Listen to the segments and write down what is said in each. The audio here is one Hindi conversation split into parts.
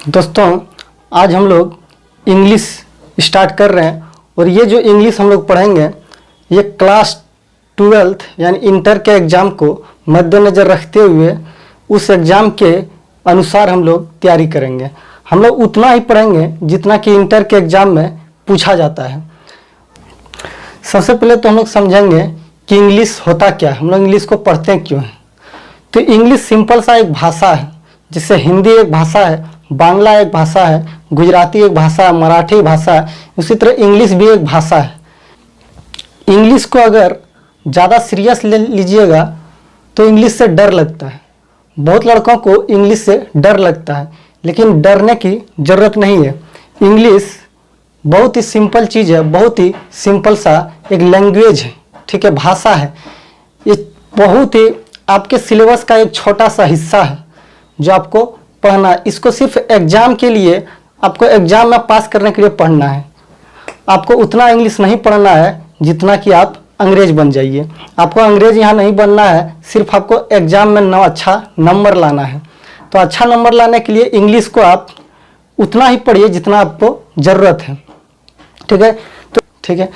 दोस्तों, आज हम लोग इंग्लिश स्टार्ट कर रहे हैं और ये जो इंग्लिश हम लोग पढ़ेंगे ये क्लास 12th यानी इंटर के एग्ज़ाम को मद्देनज़र रखते हुए उस एग्ज़ाम के अनुसार हम लोग तैयारी करेंगे। हम लोग उतना ही पढ़ेंगे जितना कि इंटर के एग्ज़ाम में पूछा जाता है। सबसे पहले तो हम लोग समझेंगे कि इंग्लिश होता क्या है, हम लोग इंग्लिश को पढ़ते क्यों हैं। तो इंग्लिश सिंपल सा एक भाषा है, जिससे हिंदी एक भाषा है, बांग्ला एक भाषा है, गुजराती एक भाषा है, मराठी भाषा है, उसी तरह इंग्लिश भी एक भाषा है। इंग्लिश को अगर ज़्यादा सीरियस ले लीजिएगा तो इंग्लिश से डर लगता है। बहुत लड़कों को इंग्लिश से डर लगता है, लेकिन डरने की ज़रूरत नहीं है। इंग्लिश बहुत ही सिंपल चीज़ है, बहुत ही सिंपल सा एक लैंग्वेज है, ठीक है, भाषा है। ये बहुत ही आपके सिलेबस का एक छोटा सा हिस्सा है जो आपको पढ़ना है। इसको सिर्फ एग्ज़ाम के लिए, आपको एग्ज़ाम में पास करने के लिए पढ़ना है। आपको उतना इंग्लिश नहीं पढ़ना है जितना कि आप अंग्रेज बन जाइए। आपको अंग्रेज यहाँ नहीं बनना है, सिर्फ आपको एग्ज़ाम में अच्छा नंबर लाना है। तो अच्छा नंबर लाने के लिए इंग्लिश को आप उतना ही पढ़िए जितना आपको ज़रूरत है, ठीक है। तो ठीक है,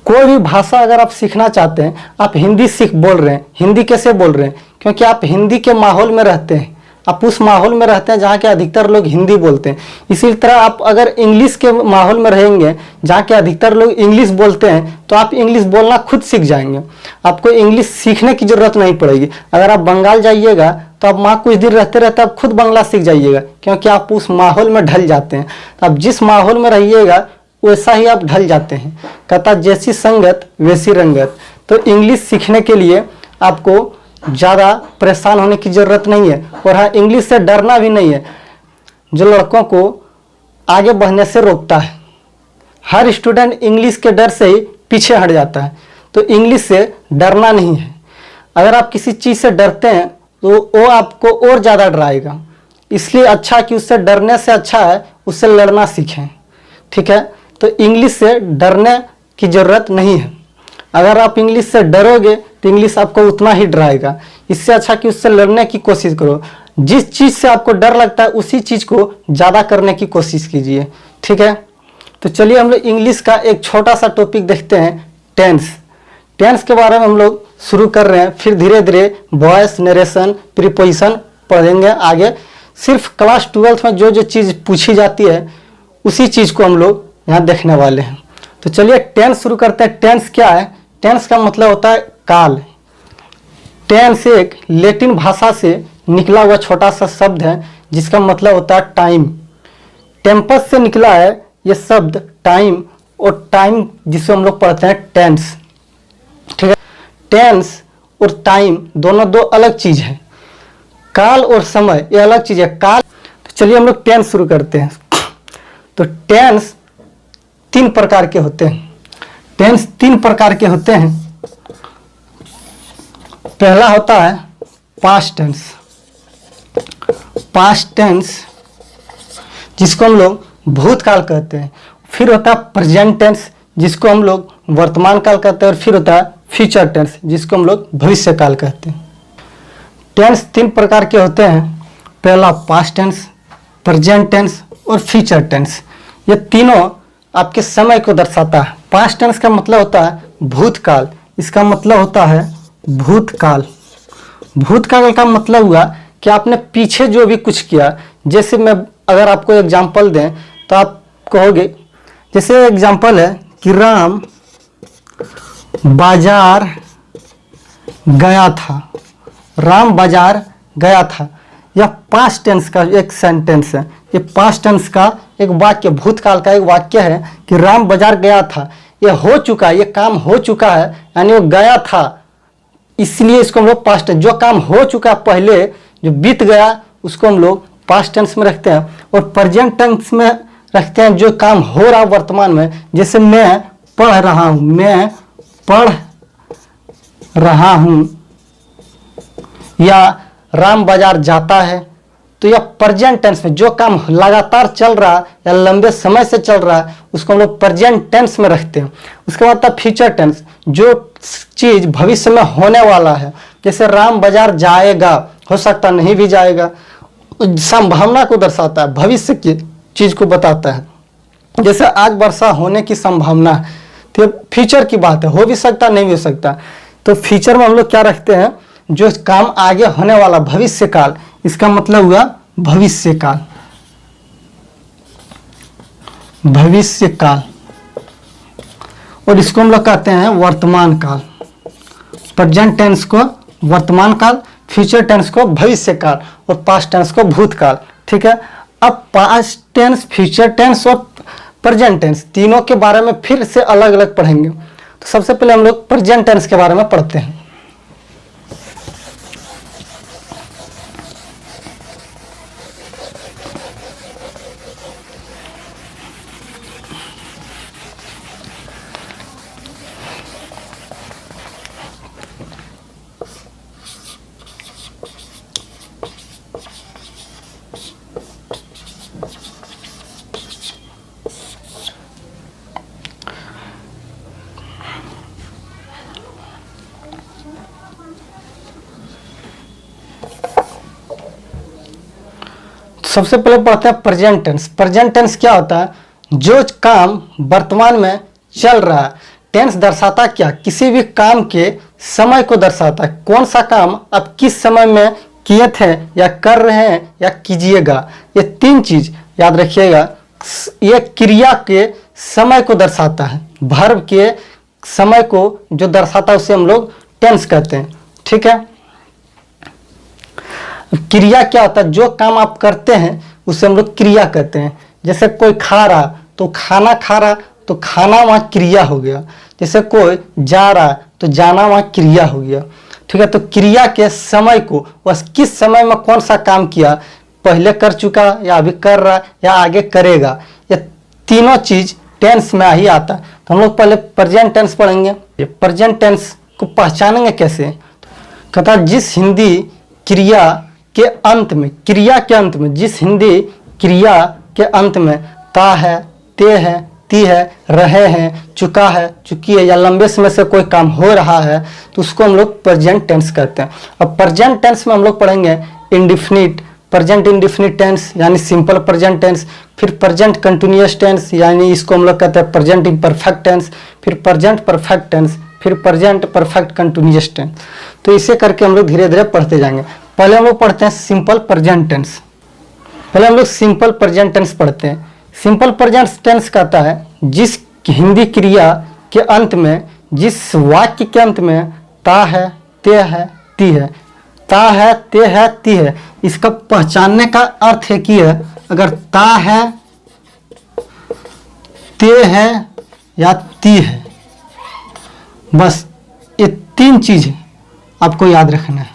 कोई भी भाषा अगर आप सीखना चाहते हैं, आप हिंदी बोल रहे हैं, हिंदी कैसे बोल रहे हैं? क्योंकि आप हिंदी के माहौल में रहते हैं, आप उस माहौल में रहते हैं जहाँ के अधिकतर लोग हिंदी बोलते हैं। इसी तरह आप अगर इंग्लिश के माहौल में रहेंगे जहाँ के अधिकतर लोग इंग्लिश बोलते हैं, तो आप इंग्लिश बोलना खुद सीख जाएंगे। आपको इंग्लिश सीखने की ज़रूरत नहीं पड़ेगी। अगर आप बंगाल जाइएगा तो आप वहाँ कुछ दिन रहते रहते आप खुद बांग्ला सीख जाइएगा, क्योंकि आप उस माहौल में ढल जाते हैं। तो आप जिस माहौल में रहिएगा वैसा ही आप ढल जाते हैं। कहता जैसी संगत वैसी रंगत। तो इंग्लिश सीखने के लिए आपको ज़्यादा परेशान होने की ज़रूरत नहीं है, और हाँ, इंग्लिश से डरना भी नहीं है, जो लड़कों को आगे बढ़ने से रोकता है। हर स्टूडेंट इंग्लिश के डर से ही पीछे हट जाता है। तो इंग्लिश से डरना नहीं है। अगर आप किसी चीज़ से डरते हैं तो वो आपको और ज़्यादा डराएगा। इसलिए अच्छा कि उससे डरने से अच्छा है उससे लड़ना सीखें, ठीक है। तो इंग्लिश से डरने की ज़रूरत नहीं है। अगर आप इंग्लिश से डरोगे तो इंग्लिश आपको उतना ही डराएगा। इससे अच्छा कि उससे लड़ने की कोशिश करो। जिस चीज़ से आपको डर लगता है उसी चीज़ को ज़्यादा करने की कोशिश कीजिए, ठीक है। तो चलिए हम लोग इंग्लिश का एक छोटा सा टॉपिक देखते हैं, टेंस। टेंस के बारे में हम लोग शुरू कर रहे हैं, फिर धीरे धीरे वॉइस, नरेशन, प्रीपोजिशन पढ़ेंगे आगे। सिर्फ क्लास 12th में जो जो चीज़ पूछी जाती है उसी चीज़ को हम लोग यहाँ देखने वाले हैं। तो चलिए टेंस शुरू करते हैं। टेंस क्या है? टेंस का मतलब होता है काल। टेंस एक लैटिन भाषा से निकला हुआ छोटा सा शब्द है जिसका मतलब होता है टाइम। टेम्पस से निकला है ये शब्द टाइम, और टाइम जिसे हम लोग पढ़ते हैं टेंस, ठीक है। टेंस और टाइम दोनों दो अलग चीज़ है। काल और समय ये अलग चीज़ है। काल, तो चलिए हम लोग टेंस शुरू करते हैं। तो टेंस 3 प्रकार के होते हैं। टेंस 3 प्रकार के होते हैं। पहला होता है पास्ट टेंस। पास्ट टेंस जिसको हम लोग भूतकाल कहते हैं। फिर होता है प्रेजेंट टेंस जिसको हम लोग वर्तमान काल कहते हैं, और फिर होता है फ्यूचर टेंस जिसको हम लोग भविष्य काल कहते हैं। टेंस 3 प्रकार के होते हैं। पहला पास्ट टेंस, प्रेजेंट टेंस और फ्यूचर टेंस। ये तीनों आपके समय को दर्शाता है। पास्ट टेंस का मतलब होता है भूतकाल, इसका मतलब होता है भूतकाल। भूतकाल का मतलब हुआ कि आपने पीछे जो भी कुछ किया। जैसे मैं अगर आपको एग्जांपल दें तो आप कहोगे, जैसे एग्जांपल है कि राम बाजार गया था। राम बाजार गया था, यह पास्ट टेंस का एक सेंटेंस है। ये पास्ट टेंस का एक वाक्य, भूतकाल का एक वाक्य है कि राम बाजार गया था। ये हो चुका है, ये काम हो चुका है, यानी वो गया था, इसलिए इसको हम लोग पास्ट टेंस। जो काम हो चुका पहले, जो बीत गया, उसको हम लोग पास्ट टेंस में रखते हैं। और प्रेजेंट टेंस में रखते हैं जो काम हो रहा वर्तमान में। जैसे मैं पढ़ रहा हूँ, मैं पढ़ रहा हूँ, या राम बाजार जाता है। तो यह प्रेजेंट टेंस में जो काम लगातार चल रहा या लंबे समय से चल रहा है उसको हम लोग प्रेजेंट टेंस में रखते हैं। उसके बाद था फ्यूचर टेंस, जो चीज़ भविष्य में होने वाला है। जैसे राम बाजार जाएगा, हो सकता नहीं भी जाएगा, संभावना को दर्शाता है, भविष्य की चीज को बताता है। जैसे आज वर्षा होने की संभावना है, तो फ्यूचर की बात है, हो भी सकता नहीं भी हो सकता। तो फ्यूचर में हम लोग क्या रखते हैं, जो काम आगे होने वाला भविष्य काल, इसका मतलब हुआ भविष्य काल, भविष्य काल। और इसको हम लोग कहते हैं वर्तमान काल। प्रेजेंट टेंस को वर्तमान काल, फ्यूचर टेंस को भविष्य काल और पास्ट टेंस को भूतकाल। ठीक है। अब पास्ट टेंस, फ्यूचर टेंस और प्रेजेंट टेंस तीनों के बारे में फिर से अलग अलग पढ़ेंगे। तो सबसे पहले हम लोग प्रेजेंट टेंस के बारे में पढ़ते हैं। सबसे पहले पढ़ते हैं प्रेजेंट टेंस। प्रेजेंट टेंस क्या होता है, जो काम वर्तमान में चल रहा है। टेंस दर्शाता क्या, किसी भी काम के समय को दर्शाता है, कौन सा काम आप किस समय में किए थे या कर रहे हैं या कीजिएगा। ये तीन चीज याद रखिएगा। ये क्रिया के समय को दर्शाता है, वर्ब के समय को जो दर्शाता है उसे हम लोग टेंस कहते हैं। ठीक है। क्रिया क्या होता है, जो काम आप करते हैं उसे हम लोग क्रिया कहते हैं। जैसे कोई खा रहा तो खाना खा रहा, तो खाना वहाँ क्रिया हो गया। जैसे कोई जा रहा तो जाना वहाँ क्रिया हो गया। ठीक है। तो क्रिया के समय को, बस किस समय में कौन सा काम किया, पहले कर चुका या अभी कर रहा या आगे करेगा, ये तीनों चीज टेंस में ही आता है। तो हम लोग पहले प्रेजेंट टेंस पढ़ेंगे। ये प्रेजेंट टेंस को पहचानेंगे कैसे, कहता जिस हिंदी क्रिया के अंत में, क्रिया के अंत में, जिस हिंदी क्रिया के अंत में ता है, ते है, ती है, रहे हैं, चुका है, चुकी है या लंबे समय से कोई काम हो रहा है, तो उसको हम लोग प्रेजेंट टेंस कहते हैं। अब प्रेजेंट टेंस में हम लोग पढ़ेंगे इंडिफिनिट, प्रेजेंट इंडिफिनिट टेंस यानी सिंपल प्रेजेंट टेंस, फिर प्रेजेंट कंटिन्यूअस टेंस यानी इसको हम लोग कहते हैं प्रेजेंट इम्परफेक्ट टेंस, फिर प्रेजेंट परफेक्ट टेंस, फिर प्रेजेंट परफेक्ट कंटिन्यूअस टेंस। तो इसे करके हम लोग धीरे धीरे पढ़ते जाएंगे। पहले हम लोग पढ़ते हैं सिंपल प्रेजेंट टेंस। पहले हम लोग सिंपल प्रेजेंट टेंस पढ़ते हैं। सिंपल प्रेजेंट टेंस कहता है जिस हिंदी क्रिया के अंत में, जिस वाक्य के अंत में ता है, ते है, ती है, ता है, ते है, ती है, इसका पहचानने का अर्थ है कि अगर ता है, ते है या ती है, बस ये तीन चीज आपको याद रखना है।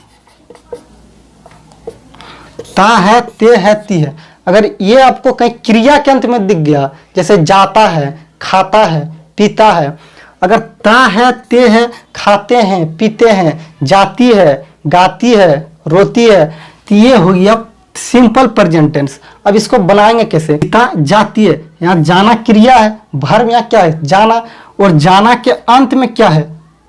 ता है, ते है, ती है, अगर ये आपको कहीं क्रिया के अंत में दिख गया, जैसे जाता है, खाता है, पीता है, अगर ता है, ते है, खाते हैं, पीते हैं, जाती है, गाती है, रोती है, तो ये हो गया सिंपल प्रेजेंट टेंस। अब इसको बनाएंगे कैसे, ता जाती है, यहाँ जाना क्रिया है, वर्ब यहाँ क्या है, जाना, और जाना के अंत में क्या है,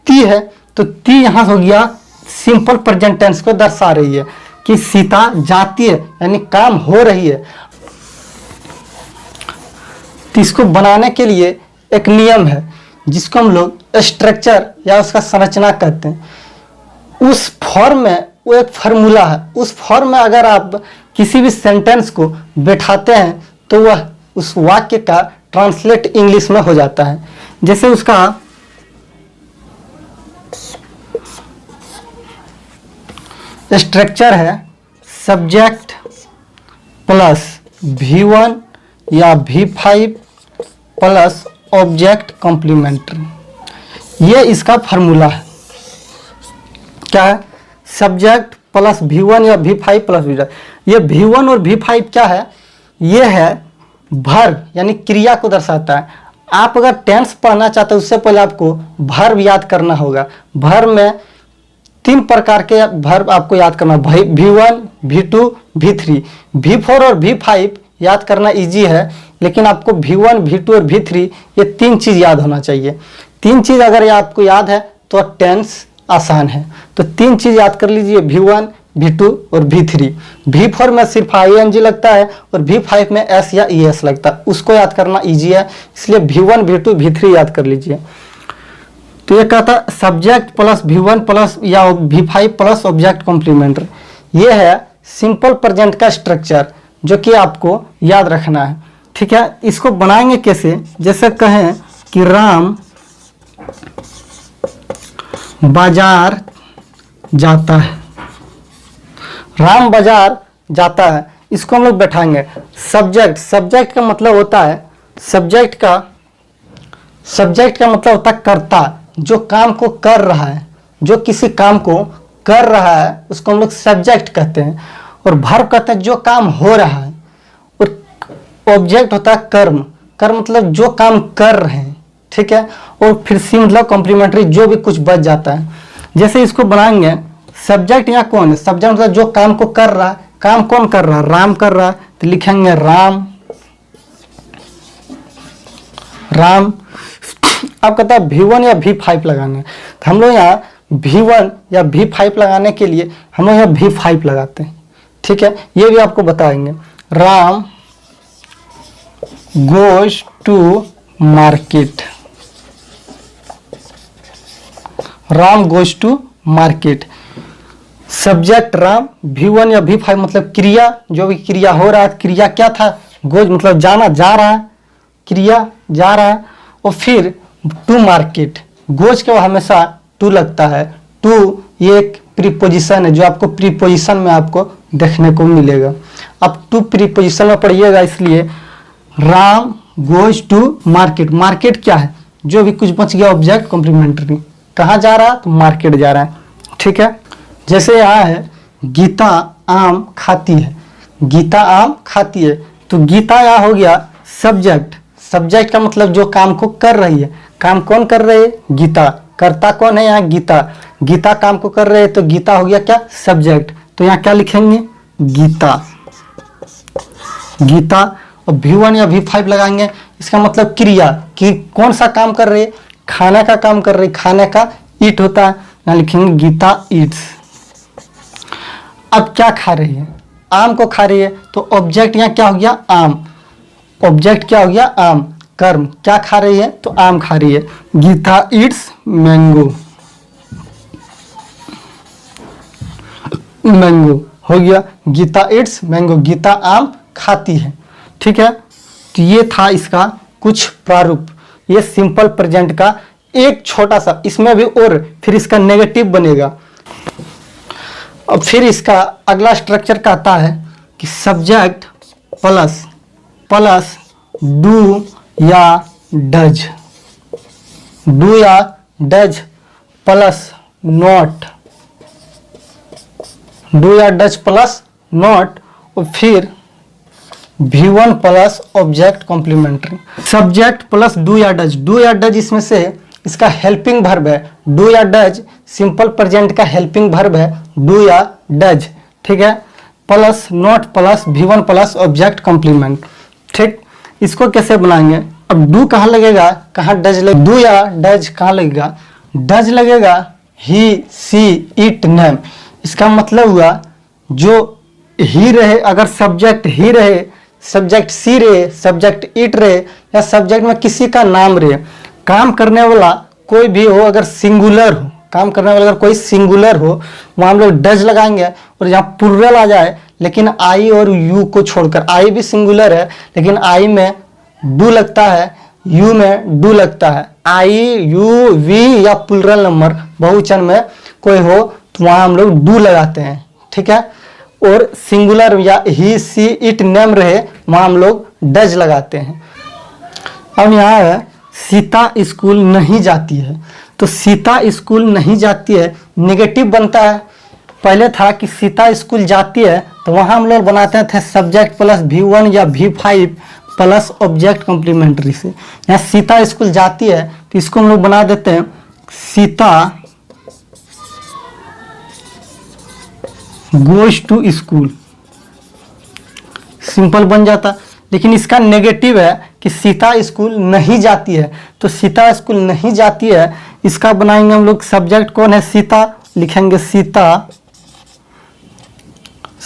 ती है, तो ती यहाँ हो गया सिंपल प्रेजेंट टेंस को दर्शा रही है कि सीता जाती है, यानी काम हो रही है। तो इसको बनाने के लिए एक नियम है जिसको हम लोग स्ट्रक्चर या उसका संरचना कहते हैं। उस फॉर्म में वो एक फार्मूला है, उस फॉर्म में अगर आप किसी भी सेंटेंस को बैठाते हैं तो वह उस वाक्य का ट्रांसलेट इंग्लिश में हो जाता है। जैसे उसका स्ट्रक्चर है सब्जेक्ट प्लस V1 या V5 प्लस ऑब्जेक्ट कॉम्प्लीमेंट्री। ये इसका फार्मूला है। क्या है, सब्जेक्ट प्लस V1 या V5 प्लस V5। ये V1 और V5 क्या है, ये है वर्ब यानी क्रिया को दर्शाता है। आप अगर टेंस पढ़ना चाहते हैं उससे पहले आपको वर्ब याद करना होगा। वर्ब में तीन प्रकार के वर्ब आपको याद करना, V1, V2, V3। V4 और V5 याद करना इजी है, लेकिन आपको V1, V2 और V3 ये तीन चीज याद होना चाहिए। तीन चीज अगर आपको याद है तो टेंस आसान है। तो तीन चीज याद कर लीजिए, V1, V2 और V3। V4 में सिर्फ ING लगता है और V5 में S या ES लगता है, उसको याद करना ईजी है, इसलिए V1 V2 V3 याद कर लीजिए। तो ये कहता है सब्जेक्ट प्लस V1 प्लस या V5 प्लस ऑब्जेक्ट कॉम्प्लीमेंट्री। ये है सिंपल प्रेजेंट का स्ट्रक्चर जो कि आपको याद रखना है, ठीक है। इसको बनाएंगे कैसे, जैसे कहें कि राम बाजार जाता है, राम बाजार जाता है, इसको हम लोग बैठाएंगे। सब्जेक्ट का मतलब होता है, सब्जेक्ट का मतलब होता है कर्ता, जो काम को कर रहा है, जो किसी काम को कर रहा है उसको हम लोग सब्जेक्ट कहते हैं। और वर्ब कहते हैं जो काम हो रहा है। और ऑब्जेक्ट होता है कर्म मतलब जो काम कर रहे हैं, ठीक है। और फिर सी मतलब कॉम्प्लीमेंट्री, जो भी कुछ बच जाता है। जैसे इसको बनाएंगे, सब्जेक्ट यहाँ कौन है, सब्जेक्ट मतलब जो काम को कर रहा है, काम कौन कर रहा है, राम कर रहा है, तो लिखेंगे राम। अब कहता है V1 या V5 लगाना है, तो हम लोग यहाँ V1 या V5 लगाने के लिए हम लोग यहाँ V5 लगाते हैं, ठीक है। ये भी आपको बताएंगे। Ram goes to market, Ram goes to market, subject Ram, V1 या V5 मतलब क्रिया, जो भी क्रिया हो रहा है, क्रिया क्या था, गोज मतलब जाना, जा रहा है, क्रिया जा रहा है। और फिर टू मार्केट, गोज के हमेशा टू लगता है। टू ये एक प्रीपोजिशन है जो आपको प्रीपोजिशन में आपको देखने को मिलेगा। अब टू प्रीपोजिशन में पढ़िएगा, इसलिए Ram goes to market. Market क्या है, जो भी कुछ बच गया ऑब्जेक्ट कॉम्प्लीमेंट्री, कहाँ जा रहा है, तो मार्केट जा रहा है, ठीक है। जैसे यहाँ है गीता आम खाती है, गीता आम खाती है, तो गीता यहाँ हो गया सब्जेक्ट का मतलब जो काम को कर रही है, काम कौन कर रही है, गीता, कर्ता कौन है यहाँ, गीता काम को कर रहे हैं, तो गीता हो गया क्या, सब्जेक्ट। तो यहाँ क्या लिखेंगे, गीता। और V1 या V5 लगाएंगे, इसका मतलब क्रिया, कि कौन सा काम कर रही है, खाने का काम कर रही है, खाने का ईट होता है, यहाँ लिखेंगे गीता ईट्स। अब क्या खा रही है, आम को खा रही है, तो ऑब्जेक्ट यहाँ क्या हो गया, आम, ऑब्जेक्ट क्या हो गया, आम, कर्म, क्या खा रही है, तो आम खा रही है, गीता ईट्स मैंगो, मैंगो हो गया, गीता ईट्स मैंगो, गीता आम खाती है, ठीक है। तो ये था इसका कुछ प्रारूप, ये सिंपल प्रेजेंट का एक छोटा सा, इसमें भी और फिर इसका नेगेटिव बनेगा। अब फिर इसका अगला स्ट्रक्चर कहता है कि सब्जेक्ट प्लस डू या डज, डू या डज प्लस नॉट, डू या डज प्लस नॉट, और फिर V1 plus object complementary. Subject plus do या डज इसमें से इसका हेल्पिंग वर्ब है, डू या डज सिंपल प्रेजेंट का हेल्पिंग वर्ब है, डू या डज, ठीक है। Plus not plus V1 plus object complement, ठीक। इसको कैसे बनाएंगे, अब डू कहाँ लगेगा, कहाँ डज लगेगा, डू या डज कहाँ लगेगा, डज लगेगा ही सी इट नेम। इसका मतलब हुआ जो ही रहे, अगर सब्जेक्ट ही रहे, सब्जेक्ट सी रहे, सब्जेक्ट इट रहे, या सब्जेक्ट में किसी का नाम रहे, काम करने वाला कोई भी हो, अगर सिंगुलर हो, काम करने वाला अगर कोई सिंगुलर हो, वहाँ हम लोग डज लगाएंगे। और जहाँ प्लूरल आ जाए, लेकिन आई और यू को छोड़कर, आई भी सिंगुलर है लेकिन आई में डू लगता है, यू में डू लगता है, आई यू वी या प्लूरल नंबर बहुवचन में कोई हो तो वहाँ हम लोग डू लगाते हैं, ठीक है। और सिंगुलर या ही सी इट नेम रहे, वहाँ हम लोग डज लगाते हैं। अब यहाँ है सीता स्कूल नहीं जाती है, तो सीता स्कूल नहीं जाती है नेगेटिव बनता है। पहले था कि सीता स्कूल जाती है, तो वहाँ हम लोग बनाते थे सब्जेक्ट प्लस V1 या V5 प्लस ऑब्जेक्ट कॉम्प्लीमेंट्री से। यहाँ सीता स्कूल जाती है, तो इसको हम लोग बना देते हैं Sita goes to school, simple बन जाता। लेकिन इसका नेगेटिव है कि सीता स्कूल नहीं जाती है, तो सीता स्कूल नहीं जाती है, इसका बनाएंगे हम लोग सब्जेक्ट कौन है, सीता, लिखेंगे सीता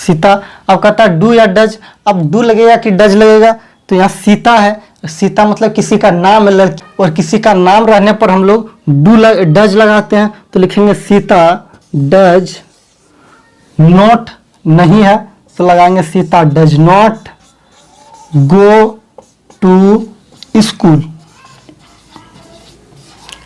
सीता। अब कहता है डू या डज, अब डू लगेगा कि डज लगेगा, तो यहाँ सीता है, सीता मतलब किसी का नाम है लड़की, और किसी का नाम रहने पर हम लोग डज लगाते हैं, तो लिखेंगे सीता डज नॉट, नहीं है तो लगाएंगे Sita does not go to school.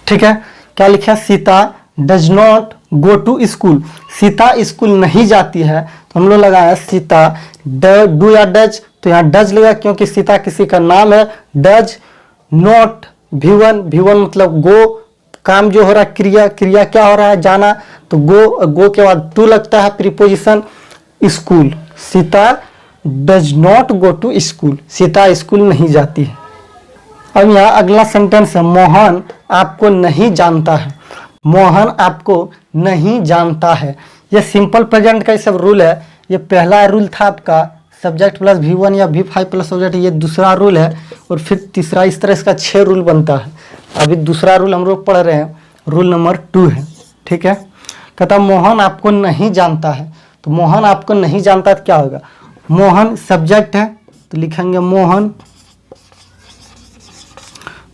ठीक है, क्या लिखा है, Sita does not go to school, Sita school नहीं जाती है, तो हम लोग लगाया सीता डू या डज, तो यहाँ डज लगा क्योंकि सीता किसी का नाम है। डज नॉट V1 मतलब गो, काम जो हो रहा है, क्रिया क्या हो रहा है, जाना, तो गो के बाद टू लगता है preposition. School, Sita does not go to school, Sita school नहीं जाती है। अब यहाँ अगला सेंटेंस है, मोहन आपको नहीं जानता है, मोहन आपको नहीं जानता है। ये सिंपल प्रेजेंट का सब रूल है। ये पहला रूल था आपका सब्जेक्ट प्लस V1 या V5 प्लस सब्जेक्ट, ये दूसरा रूल है, और फिर तीसरा, इस तरह इसका 6 रूल बनता है। अभी दूसरा रूल हम लोग पढ़ रहे हैं, रूल नंबर 2 है। ठीक है, कहता मोहन आपको नहीं जानता है, तो मोहन आपको नहीं जानता तो क्या होगा, मोहन सब्जेक्ट है तो लिखेंगे मोहन,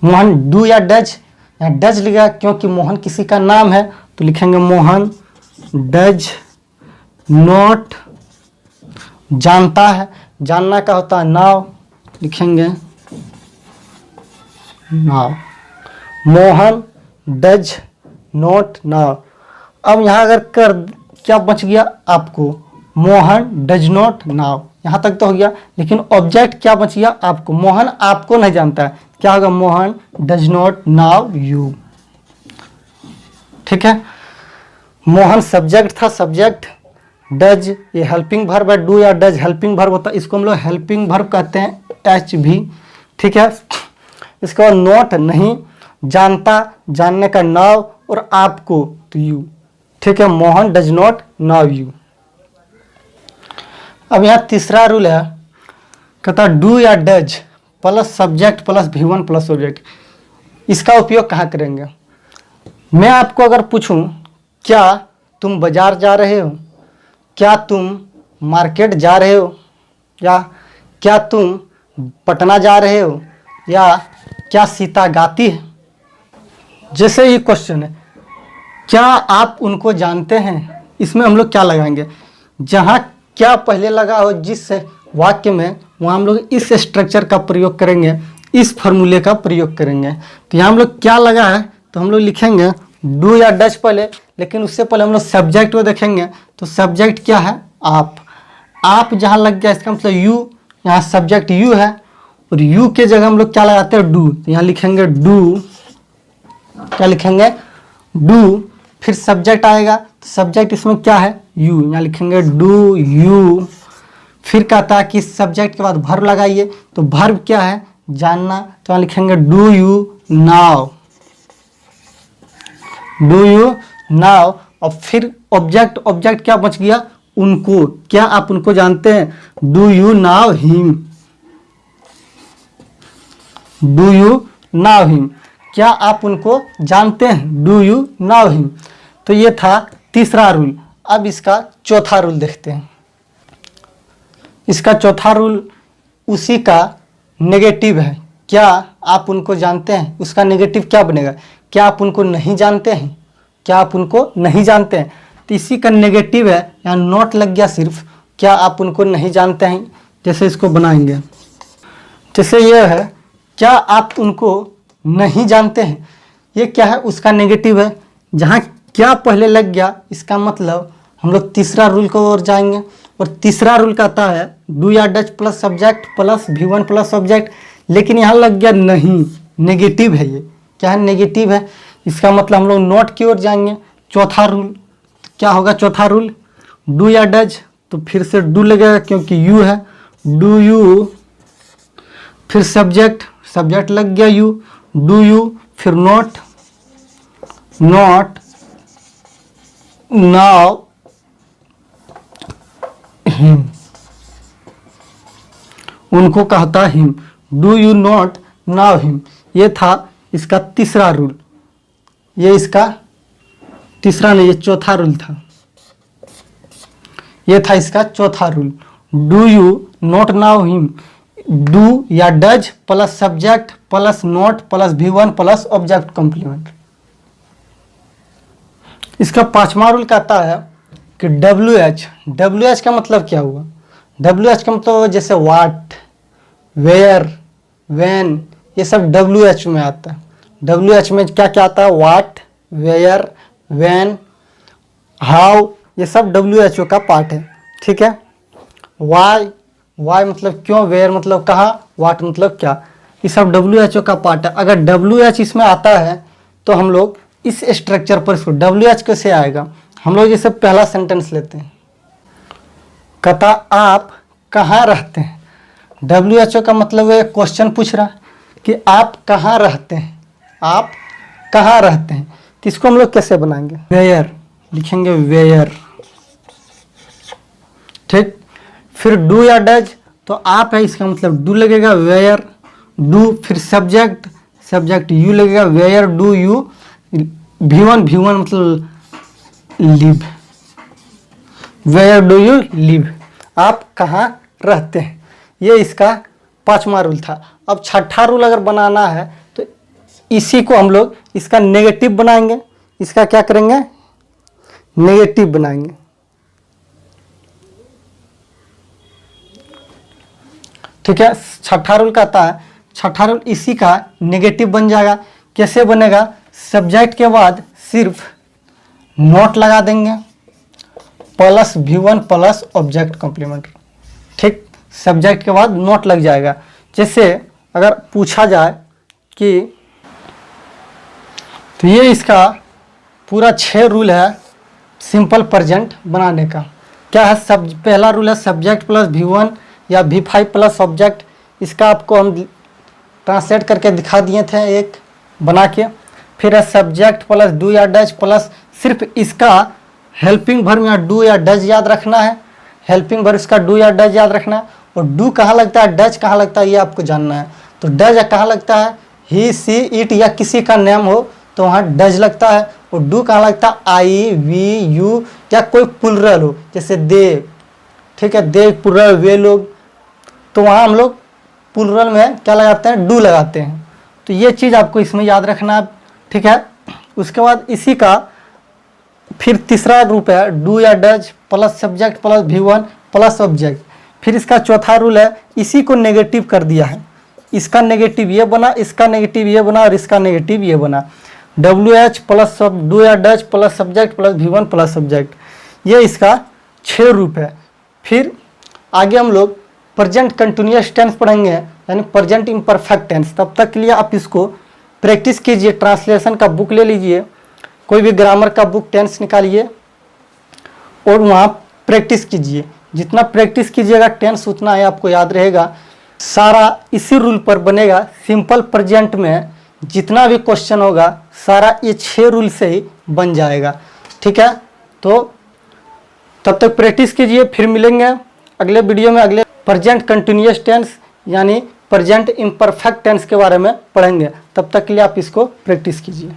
मोहन डू या डज, यहाँ डज लिखा क्योंकि मोहन किसी का नाम है, तो लिखेंगे मोहन डज नॉट, जानता है, जानना का होता है नाव, लिखेंगे नाव, मोहन डज नॉट नाव। अब यहाँ अगर कर क्या बच गया आपको, मोहन डज नॉट नाव, यहाँ तक तो हो गया, लेकिन ऑब्जेक्ट क्या बच गया आपको, मोहन आपको नहीं जानता है, क्या होगा, Mohan does not now you. ठीक है, मोहन सब्जेक्ट था, सब्जेक्ट, डज ये हेल्पिंग वर्ब है, डू या डज हेल्पिंग वर्ब होता है, इसको हम लोग हेल्पिंग वर्ब कहते हैं, एच भी। ठीक है, इसके बाद नॉट नहीं, जानता जानने का नाव, और आपको तो यू। ठीक है, Mohan does not now you. अब यहाँ तीसरा रूल है, कहता डू या does plus subject plus V1 plus subject, इसका उपयोग कहाँ करेंगे। मैं आपको अगर पूछूं क्या तुम बाजार जा रहे हो, क्या तुम मार्केट जा रहे हो, या क्या तुम पटना जा रहे हो, या क्या सीता गाती है, जैसे ये क्वेश्चन है, क्या आप उनको जानते हैं, इसमें हम लोग क्या लगाएंगे, जहाँ क्या पहले लगा हो जिस वाक्य में, वहाँ हम लोग इस स्ट्रक्चर का प्रयोग करेंगे, इस फॉर्मूले का प्रयोग करेंगे। तो यहाँ हम लोग क्या लगा है, तो हम लोग लिखेंगे डू या डज पहले, लेकिन उससे पहले हम लोग सब्जेक्ट को देखेंगे, तो सब्जेक्ट क्या है, आप जहाँ लग गया इसका मतलब यू, यहाँ सब्जेक्ट यू है, और यू के जगह हम लोग क्या लगाते हैं, डू, तो यहाँ लिखेंगे डू, क्या लिखेंगे डू, फिर सब्जेक्ट आएगा, तो सब्जेक्ट इसमें क्या है, यू, यहाँ लिखेंगे डू यू। फिर कहता है कि सब्जेक्ट के बाद वर्ब लगाइए, तो वर्ब क्या है, जानना, तो यहाँ लिखेंगे do you now, do you now. और फिर ऑब्जेक्ट क्या बच गया, उनको, क्या आप उनको जानते हैं, do you now him, do you now him, क्या आप उनको जानते हैं, डू यू नाउ हिम। तो ये था तीसरा रूल। अब इसका चौथा रूल देखते हैं। इसका चौथा रूल उसी का नेगेटिव है, क्या आप उनको जानते हैं, उसका नेगेटिव क्या बनेगा, क्या आप उनको नहीं जानते हैं, क्या आप उनको नहीं जानते हैं, तो इसी का नेगेटिव है, यहाँ नॉट लग गया सिर्फ, क्या आप उनको नहीं जानते हैं। जैसे इसको बनाएंगे, जैसे ये है, क्या आप उनको नहीं जानते हैं, ये क्या है, उसका नेगेटिव है, जहाँ क्या पहले लग गया, इसका मतलब हम लोग तीसरा रूल को ओर जाएंगे, और तीसरा रूल कहता है डू या does plus subject plus V1 plus subject, लेकिन यहाँ लग गया नहीं, नेगेटिव है, ये क्या है, नेगेटिव है, इसका मतलब हम लोग नॉट की ओर जाएंगे। चौथा रूल क्या होगा, चौथा रूल डू या डज, तो फिर से डू लगेगा क्योंकि यू है, डू यू, फिर सब्जेक्ट लग गया यू, डू यू, फिर नॉट नाउ हिम, उनको कहता him, do you not know him. ये था इसका तीसरा रूल, ये इसका तीसरा नहीं, ये चौथा रूल था। ये था इसका चौथा rule. Do you not know him, do या does plus subject plus not plus V1 plus object complement. इसका पांचवा रूल कहता है कि WH का मतलब क्या हुआ? WH का मतलब जैसे वाट, वेयर, व्हेन, ये सब WH में आता है। WH में क्या क्या आता है? वाट, वेयर, व्हेन, हाउ, ये सब WHO का पार्ट है। ठीक है। वाई मतलब क्यों, वेयर मतलब कहाँ, वाट मतलब क्या, ये सब WHO का पार्ट है। अगर WH इसमें आता है तो हम लोग इस स्ट्रक्चर पर इसको WH कैसे आएगा, हम लोग जैसे पहला सेंटेंस लेते हैं, कहता आप कहाँ रहते हैं। WHO का मतलब है क्वेश्चन पूछ रहा कि आप कहाँ रहते हैं, आप कहाँ रहते हैं। तो इसको हम लोग कैसे बनाएंगे? वेयर लिखेंगे, वेयर। ठीक। फिर डू या डज, तो आप है, इसका मतलब डू लगेगा, वेयर डू। फिर सब्जेक्ट यू लगेगा, वेयर डू यू। V1 मतलब live, where do you live, आप कहाँ रहते हैं। ये इसका पांचवा रूल था। अब छठा रूल अगर बनाना है तो इसी को हम लोग इसका नेगेटिव बनाएंगे। इसका क्या करेंगे? नेगेटिव बनाएंगे। ठीक है। छठा रूल कहता है, छठा रूल इसी का नेगेटिव बन जाएगा। कैसे बनेगा? सब्जेक्ट के बाद सिर्फ नॉट लगा देंगे plus V1 plus object complement. ठीक। सब्जेक्ट के बाद नॉट लग जाएगा। जैसे अगर पूछा जाए कि, तो ये इसका पूरा 6 रूल है सिंपल प्रेजेंट बनाने का। क्या है? पहला रूल है सब्जेक्ट प्लस V1 या V5 प्लस ऑब्जेक्ट। इसका आपको हम ट्रांसलेट करके दिखा दिए थे एक बना के। फिर है सब्जेक्ट प्लस डू या डज प्लस, सिर्फ इसका हेल्पिंग वर्ब या डू या डज याद रखना है। हेल्पिंग वर्ब इसका डू या डज याद रखना है। और डू कहाँ लगता है, डज कहाँ लगता है, ये आपको जानना है। तो डज कहाँ लगता है? ही, सी, इट या किसी का नाम हो तो वहाँ डज लगता है। और डू कहाँ लगता है? आई, वी, यू या कोई प्लुरल हो, जैसे दे। ठीक है, दे प्लुरल, वे लोग, तो वहाँ हम लोग प्लुरल में क्या लगाते हैं? डू लगाते हैं। तो ये चीज़ आपको इसमें याद रखना है। ठीक है। उसके बाद इसी का फिर तीसरा रूप है डू या does plus subject plus V1 plus object. फिर इसका चौथा रूल है, इसी को नेगेटिव कर दिया है। इसका नेगेटिव ये बना, इसका नेगेटिव ये बना और इसका नेगेटिव ये बना। WH प्लस डू या does plus subject plus V1 plus object. ये इसका 6 रूप है। फिर आगे हम लोग प्रेजेंट कंटिन्यूअस टेंस पढ़ेंगे, यानी प्रेजेंट इम्परफेक्ट टेंस। तब तक के लिए आप इसको प्रैक्टिस कीजिए। ट्रांसलेशन का बुक ले लीजिए, कोई भी ग्रामर का बुक टेंस निकालिए और वहाँ प्रैक्टिस कीजिए। जितना प्रैक्टिस कीजिएगा टेंस उतना ही आपको याद रहेगा। सारा इसी रूल पर बनेगा। सिंपल प्रेजेंट में जितना भी क्वेश्चन होगा सारा ये 6 रूल से ही बन जाएगा। ठीक है। तो तब तक प्रैक्टिस कीजिए। फिर मिलेंगे अगले वीडियो में। अगले प्रेजेंट कंटिन्यूअस टेंस यानी प्रेजेंट इम्परफेक्ट टेंस के बारे में पढ़ेंगे। तब तक के लिए आप इसको प्रैक्टिस कीजिए।